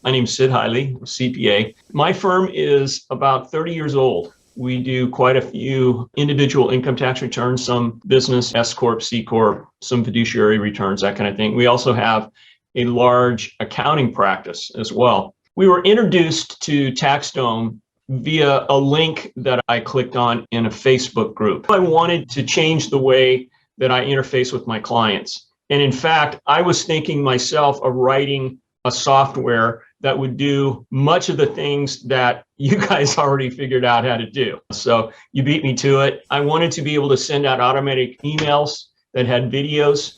My name's Sid Highley, CPA. My firm is about 30 years old. We do quite a few individual income tax returns, some business, S Corp, C Corp, some fiduciary returns, that kind of thing. We also have a large accounting practice as well. We were introduced to TaxDome via a link that I clicked on in a Facebook group. I wanted to change the way that I interface with my clients. And in fact, I was thinking myself of writing a software that would do much of the things that you guys already figured out how to do. So you beat me to it. I wanted to be able to send out automatic emails that had videos.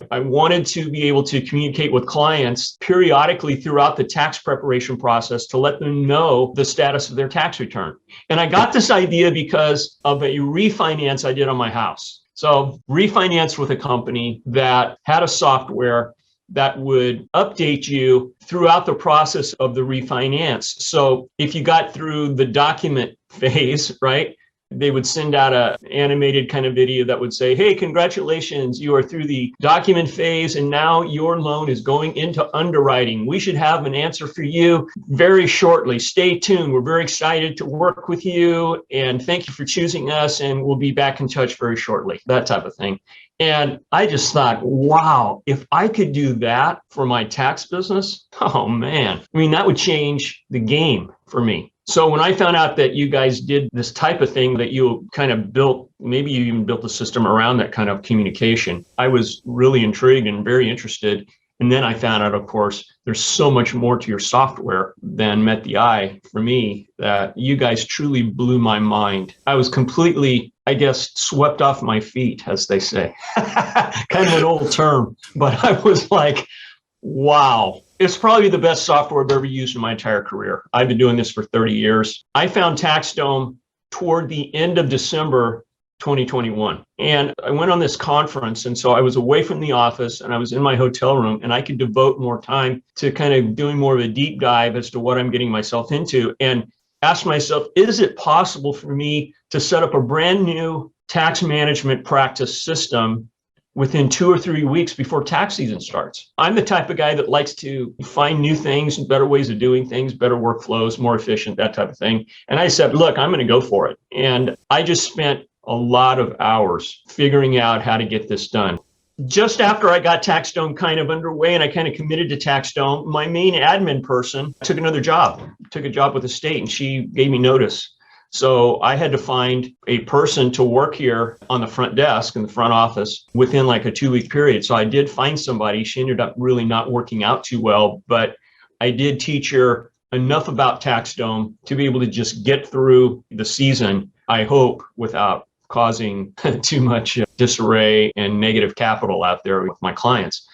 I wanted to be able to communicate with clients periodically throughout the tax preparation process to let them know the status of their tax return. And I got this idea because of a refinance I did on my house. So refinanced with a company that had a software that would update you throughout the process of the refinance. So if you got through the document phase, right, they would send out an animated kind of video that would say, hey, congratulations, you are through the document phase and now your loan is going into underwriting. We should have an answer for you very shortly. Stay tuned. We're very excited to work with you and thank you for choosing us and we'll be back in touch very shortly, that type of thing. And I just thought, wow, if I could do that for my tax business, oh man, I mean, that would change the game for me. So when I found out that you guys did this type of thing, that you kind of built, maybe you even built a system around that kind of communication, I was really intrigued and very interested. And then I found out, of course, there's so much more to your software than met the eye for me, that you guys truly blew my mind. I was completely, I guess, swept off my feet, as they say. Kind of an old term, but I was like, wow. It's probably the best software I've ever used in my entire career. I've been doing this for 30 years. I found TaxDome toward the end of December 2021. And I went on this conference. And so I was away from the office and I was in my hotel room and I could devote more time to kind of doing more of a deep dive as to what I'm getting myself into and ask myself, is it possible for me to set up a brand new tax management practice system within 2 or 3 weeks before tax season starts? I'm the type of guy that likes to find new things, better ways of doing things, better workflows, more efficient, that type of thing. And I said, look, I'm going to go for it. And I just spent a lot of hours figuring out how to get this done. Just after I got TaxDome kind of underway and I kind of committed to TaxDome, my main admin person took another job, took a job with the state, and she gave me notice. So I had to find a person to work here on the front desk in the front office within like a 2-week period. So I did find somebody. She ended up really not working out too well, but I did teach her enough about TaxDome to be able to just get through the season, I hope, without causing too much disarray and negative capital out there with my clients.